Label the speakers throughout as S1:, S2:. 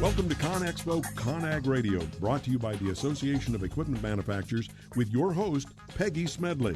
S1: Welcome to CONEXPO-CON Radio, brought to you by the Association of Equipment Manufacturers with your host, Peggy Smedley.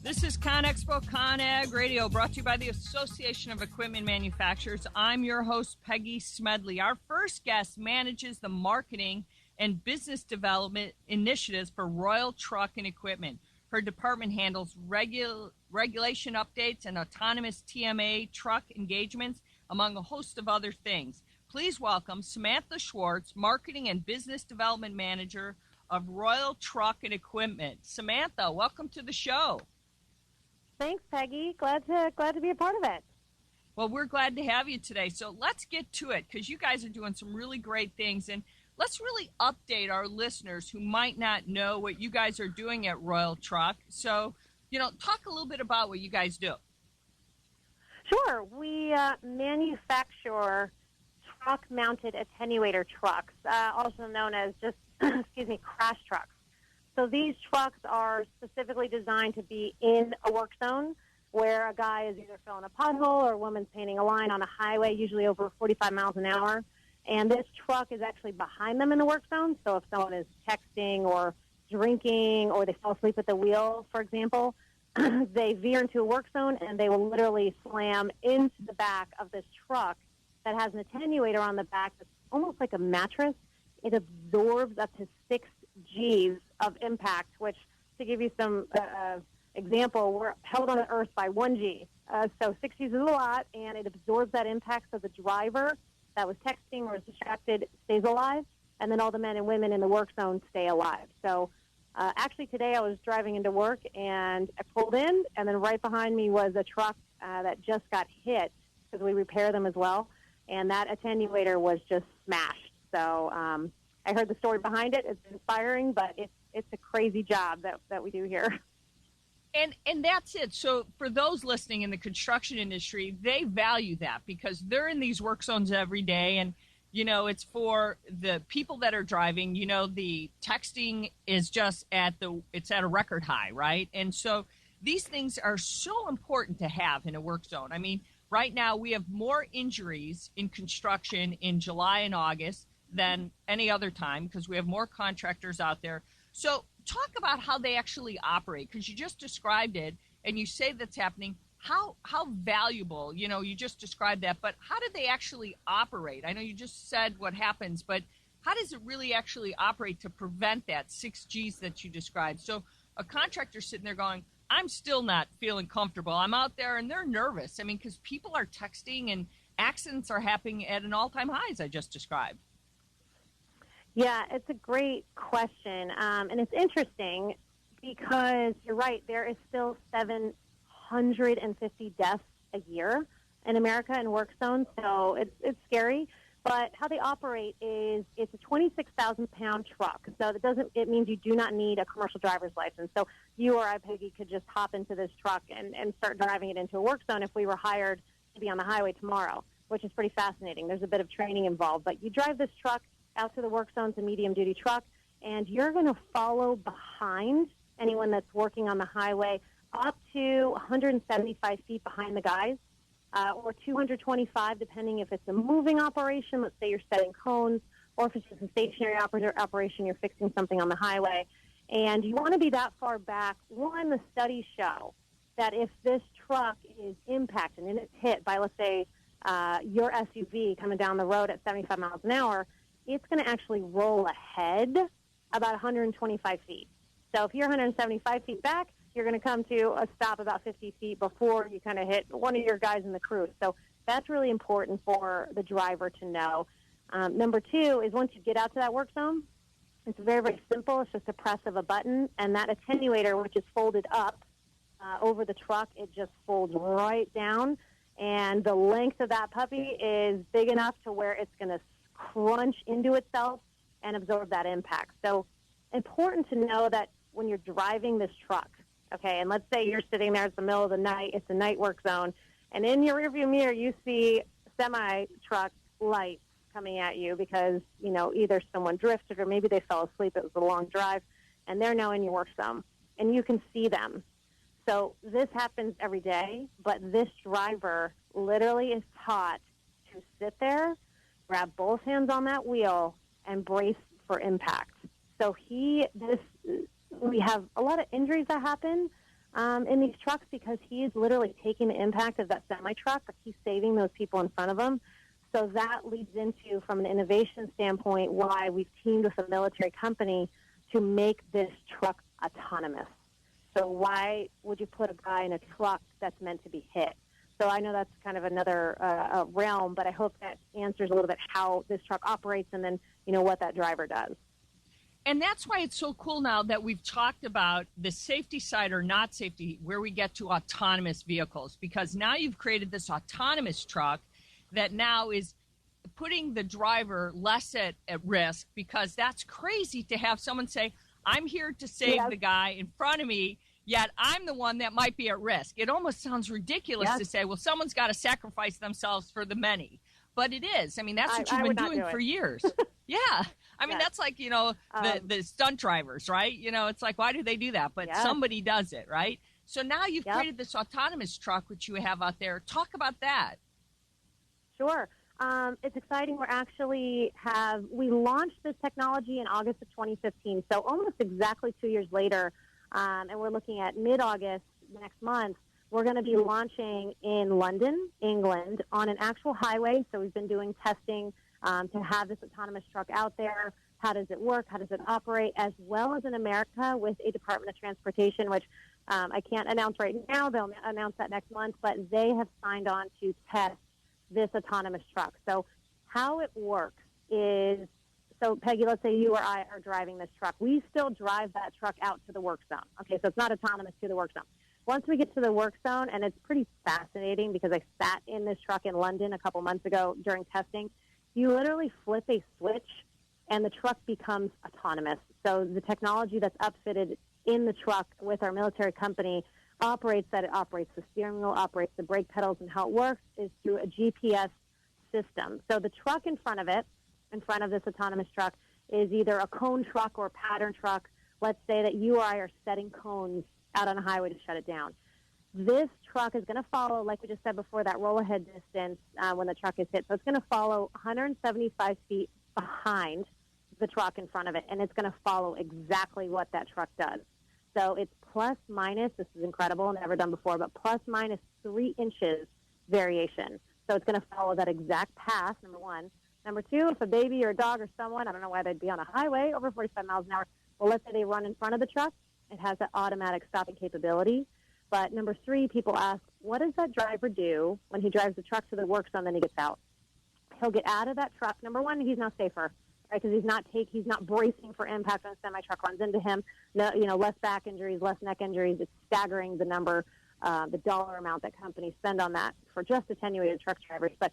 S2: This is CONEXPO-CON Radio, brought to you by the Association of Equipment Manufacturers. I'm your host, Peggy Smedley. Our first guest manages the marketing and business development initiatives for Royal Truck and Equipment. Her department handles regulation updates and autonomous TMA truck engagements, among a host of other things. Please welcome Samantha Schwartz, Marketing and Business Development Manager of Royal Truck and Equipment. Samantha, welcome to the show.
S3: Thanks, Peggy. Glad to be a part of it.
S2: Well, we're glad to have you today. So let's get to it, because you guys are doing some really great things. And let's really update our listeners who might not know what you guys are doing at Royal Truck. So, talk a little bit about what you guys do.
S3: Sure. We manufacture truck-mounted attenuator trucks, also known as just, crash trucks. So these trucks are specifically designed to be in a work zone where a guy is either filling a pothole or a woman's painting a line on a highway, usually over 45 miles an hour. And this truck is actually behind them in the work zone. So if someone is texting or drinking or they fall asleep at the wheel, for example, they veer into a work zone and they will literally slam into the back of this truck that has an attenuator on the back that's almost like a mattress. It absorbs up to 6 Gs of impact, which, to give you some example, we're held on the earth by 1 G. So 6 Gs is a lot, and it absorbs that impact so the driver that was texting or was distracted stays alive, and then all the men and women in the work zone stay alive. So actually today I was driving into work, and I pulled in, and then right behind me was a truck that just got hit, because we repair them as well, and that attenuator was just smashed. So I heard the story behind it. It's inspiring, but it's a crazy job that we do here.
S2: And that's it. So for those listening in the construction industry, they value that because they're in these work zones every day. And, it's for the people that are driving, the texting is just it's at a record high, right? And so these things are so important to have in a work zone. I mean, right now we have more injuries in construction in July and August than any other time because we have more contractors out there. So talk about how they actually operate, because you just described it and you say that's happening. How valuable, you just described that, but how do they actually operate? I know you just said what happens, but how does it really actually operate to prevent that 6 Gs that you described? So a contractor sitting there going, I'm still not feeling comfortable. I'm out there and they're nervous. I mean, because people are texting and accidents are happening at an all-time high, as I just described.
S3: Yeah, it's a great question. And it's interesting because you're right, there is still 750 deaths a year in America in work zones, so it's scary. But how they operate is it's a 26,000-pound truck, so it means you do not need a commercial driver's license. So you or I, Peggy, could just hop into this truck and start driving it into a work zone if we were hired to be on the highway tomorrow, which is pretty fascinating. There's a bit of training involved, but you drive this truck out to the work zone. It's a medium-duty truck, and you're going to follow behind anyone that's working on the highway up to 175 feet behind the guys, or 225, depending if it's a moving operation. Let's say you're setting cones, or if it's just a stationary operation, you're fixing something on the highway. And you want to be that far back. One, the studies show that if this truck is impacted and it's hit by, let's say, your SUV coming down the road at 75 miles an hour, it's going to actually roll ahead about 125 feet. So if you're 175 feet back, you're going to come to a stop about 50 feet before you kind of hit one of your guys in the crew. So that's really important for the driver to know. Number two is once you get out to that work zone, it's very, very simple. It's just a press of a button, and that attenuator, which is folded up over the truck, it just folds right down, and the length of that puppy is big enough to where it's going to crunch into itself and absorb that impact. So important to know that when you're driving this truck, okay, and let's say you're sitting there, it's the middle of the night, it's a night work zone, and in your rearview mirror you see semi-truck lights coming at you because, either someone drifted or maybe they fell asleep, it was a long drive, and they're now in your work zone, and you can see them. So this happens every day, but this driver literally is taught to sit there, grab both hands on that wheel, and brace for impact. So we have a lot of injuries that happen in these trucks because he's literally taking the impact of that semi-truck, but he's saving those people in front of him. So that leads into, from an innovation standpoint, why we've teamed with a military company to make this truck autonomous. So why would you put a guy in a truck that's meant to be hit? So I know that's kind of another realm, but I hope that answers a little bit how this truck operates and then, what that driver does.
S2: And that's why it's so cool now that we've talked about the safety side or not safety, where we get to autonomous vehicles, because now you've created this autonomous truck that now is putting the driver less at risk, because that's crazy to have someone say, I'm here to save the guy in front of me, yet I'm the one that might be at risk. It almost sounds ridiculous to say, well, someone's got to sacrifice themselves for the many. But it is. I mean, that's what you've been doing for years. Yeah. I mean, that's like, the stunt drivers, right? It's like, why do they do that? But somebody does it, right? So now you've created this autonomous truck, which you have out there. Talk about that.
S3: Sure. It's exciting. We launched this technology in August of 2015, so almost exactly 2 years later, and we're looking at mid-August next month. We're going to be launching in London, England, on an actual highway. So we've been doing testing to have this autonomous truck out there. How does it work? How does it operate? As well as in America with a Department of Transportation, which I can't announce right now. They'll announce that next month, but they have signed on to test this autonomous truck. So how it works is, so Peggy, let's say you or I are driving this truck. We still drive that truck out to the work zone. Okay, so it's not autonomous to the work zone. Once we get to the work zone, and it's pretty fascinating because I sat in this truck in London a couple months ago during testing, you literally flip a switch and the truck becomes autonomous. So the technology that's upfitted in the truck with our military company operates the steering wheel, operates the brake pedals, and how it works is through a GPS system. So the truck in front of this autonomous truck, is either a cone truck or a pattern truck. Let's say that you or I are setting cones out on a highway to shut it down. This truck is going to follow, like we just said before, that roll-ahead distance when the truck is hit. So it's going to follow 175 feet behind the truck in front of it, and it's going to follow exactly what that truck does. So it's plus minus, this is incredible, never done before, but plus minus 3 inches variation. So it's going to follow that exact path, number one. Number two, if a baby or a dog or someone, I don't know why they'd be on a highway over 45 miles an hour, well, let's say they run in front of the truck, it has that automatic stopping capability. But number 3, people ask, what does that driver do when he drives the truck to the work zone, then he gets out? He'll get out of that truck. Number 1, he's now safer, right? Because he's not bracing for impact when a semi-truck runs into him. No, less back injuries, less neck injuries. It's staggering the number, the dollar amount that companies spend on that for just attenuated truck drivers. But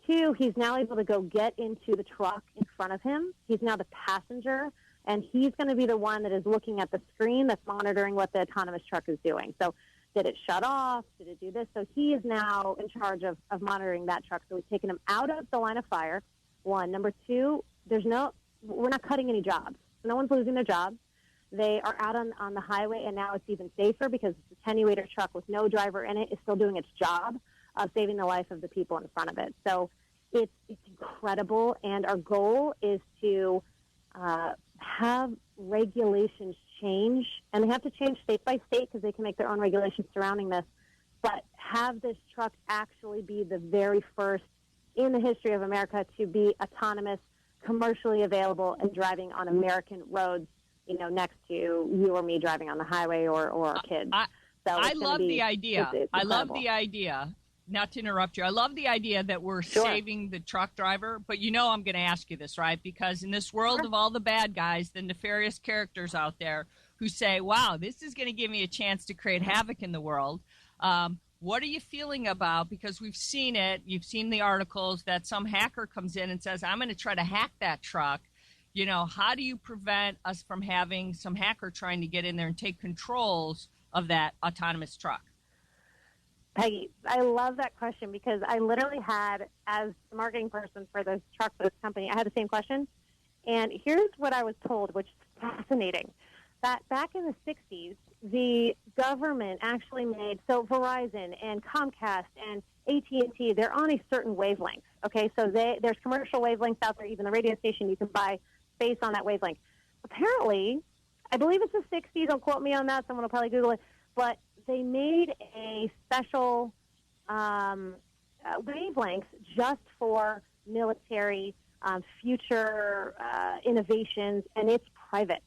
S3: 2, he's now able to go get into the truck in front of him. He's now the passenger, and he's going to be the one that is looking at the screen that's monitoring what the autonomous truck is doing. So did it shut off? Did it do this? So he is now in charge of monitoring that truck. So we've taken him out of the line of fire, 1. Number 2, we're not cutting any jobs. So no one's losing their job. They are out on the highway, and now it's even safer because the attenuator truck with no driver in it is still doing its job of saving the life of the people in front of it. So it's incredible, and our goal is to have regulations change, and they have to change state by state because they can make their own regulations surrounding this, but have this truck actually be the very first in the history of America to be autonomous, commercially available, and driving on American roads, next to you or me driving on the highway or our kids.
S2: I love the idea. I love the idea. Not to interrupt you. I love the idea that we're saving the truck driver, but I'm going to ask you this, right? Because in this world of all the bad guys, the nefarious characters out there who say, wow, this is going to give me a chance to create havoc in the world. What are you feeling about? Because we've seen it. You've seen the articles that some hacker comes in and says, I'm going to try to hack that truck. How do you prevent us from having some hacker trying to get in there and take controls of that autonomous truck?
S3: Peggy, I love that question because I literally had, as the marketing person for this truck for this company, I had the same question. And here's what I was told, which is fascinating. That back in the 60s, the government actually made, so Verizon and Comcast and AT&T, they're on a certain wavelength, okay? So there's commercial wavelengths out there, even the radio station, you can buy space on that wavelength. Apparently, I believe it's the 60s, don't quote me on that, someone will probably Google it, but they made a special wavelength just for military future innovations, and it's private.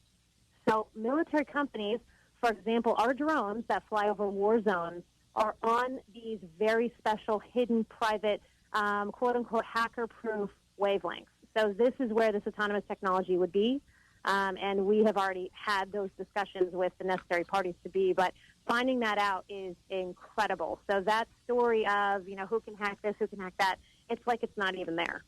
S3: So military companies, for example, our drones that fly over war zones are on these very special, hidden, private, quote-unquote, hacker-proof wavelengths. So this is where this autonomous technology would be, and we have already had those discussions with the necessary parties to be, but finding that out is incredible. So that story of, who can hack this, who can hack that, it's like it's not even there.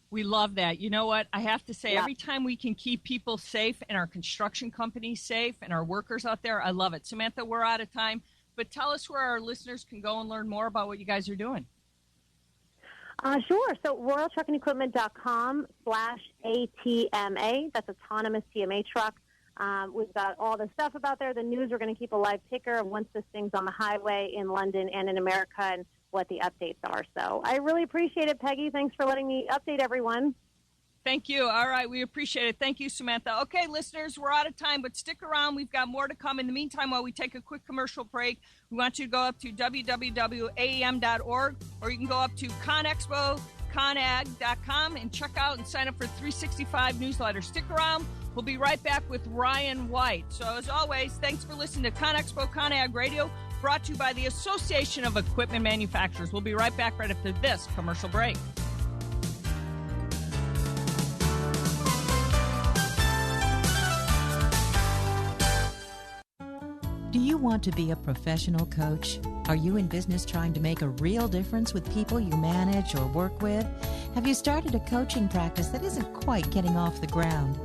S2: We love that. You know what? I have to say, every time we can keep people safe and our construction companies safe and our workers out there, I love it. Samantha, we're out of time, but tell us where our listeners can go and learn more about what you guys are doing.
S3: Sure. So royaltruckandequipment.com/ATMA. That's autonomous TMA truck. We've got all the stuff about there. The news, we're going to keep a live ticker of once this thing's on the highway in London and in America and what the updates are. So I really appreciate it, Peggy. Thanks for letting me update everyone.
S2: Thank you. All right. We appreciate it. Thank you, Samantha. Okay, listeners, we're out of time, but stick around. We've got more to come. In the meantime, while we take a quick commercial break, we want you to go up to www.aem.org, or you can go up to CONEXPO-CON and check out and sign up for 365 newsletter. Stick around. We'll be right back with Ryan White. So as always, thanks for listening to CONEXPO-CON Ag Radio, brought to you by the Association of Equipment Manufacturers. We'll be right back right after this commercial break.
S4: Do you want to be a professional coach? Are you in business trying to make a real difference with people you manage or work with? Have you started a coaching practice that isn't quite getting off the ground?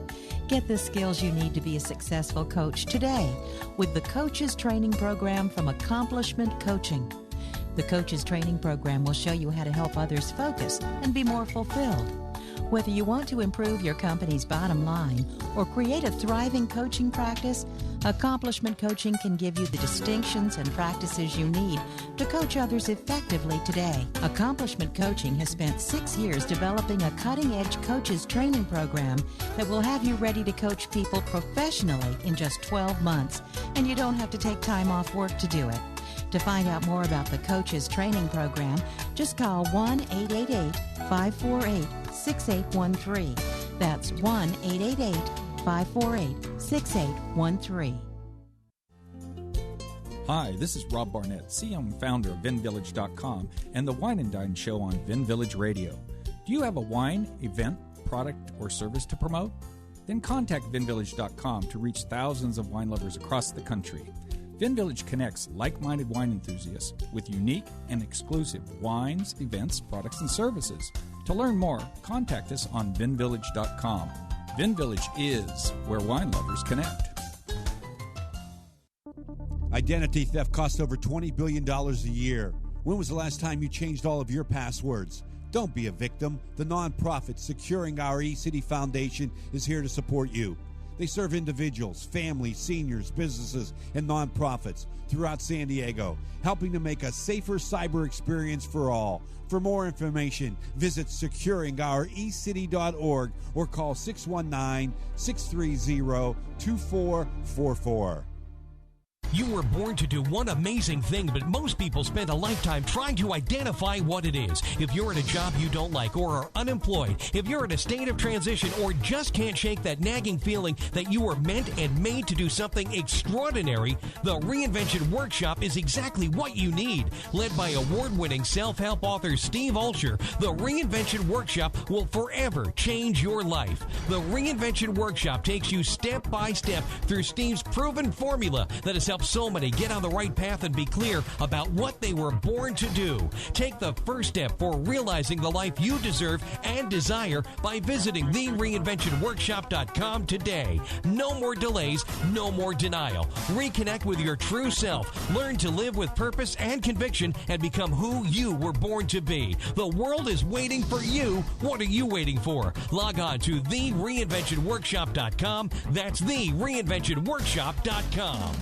S4: Get the skills you need to be a successful coach today with the Coaches Training Program from Accomplishment Coaching. The Coaches Training Program will show you how to help others focus and be more fulfilled. Whether you want to improve your company's bottom line or create a thriving coaching practice, Accomplishment Coaching can give you the distinctions and practices you need to coach others effectively today. Accomplishment Coaching has spent 6 years developing a cutting-edge coaches training program that will have you ready to coach people professionally in just 12 months, and you don't have to take time off work to do it. To find out more about the Coaches Training Program, just call 1-888-548-6813. That's 1-888-548-6813.
S5: Hi, this is Rob Barnett, CEO and founder of VinVillage.com and the Wine and Dine Show on Vin Village Radio. Do you have a wine, event, product, or service to promote? Then contact VinVillage.com to reach thousands of wine lovers across the country. VinVillage connects like-minded wine enthusiasts with unique and exclusive wines, events, products, and services. To learn more, contact us on VinVillage.com. VinVillage is where wine lovers connect.
S6: Identity theft costs over $20 billion a year. When was the last time you changed all of your passwords? Don't be a victim. The nonprofit Securing Our eCity Foundation is here to support you. They serve individuals, families, seniors, businesses, and nonprofits throughout San Diego, helping to make a safer cyber experience for all. For more information, visit securingourecity.org or call 619-630-2444.
S7: You were born to do one amazing thing, but most people spend a lifetime trying to identify what it is. If you're in a job you don't like or are unemployed, if you're in a state of transition or just can't shake that nagging feeling that you were meant and made to do something extraordinary, the Reinvention Workshop is exactly what you need. Led by award-winning self-help author Steve Alsher, the Reinvention Workshop will forever change your life. The Reinvention Workshop takes you step by step through Steve's proven formula that has helped so many get on the right path and be clear about what they were born to do. Take the first step for realizing the life you deserve and desire by visiting thereinventionworkshop.com today. No more delays, no more denial. Reconnect with your true self. Learn to live with purpose and conviction and become who you were born to be. The world is waiting for you. What are you waiting for? Log on to thereinventionworkshop.com. That's thereinventionworkshop.com.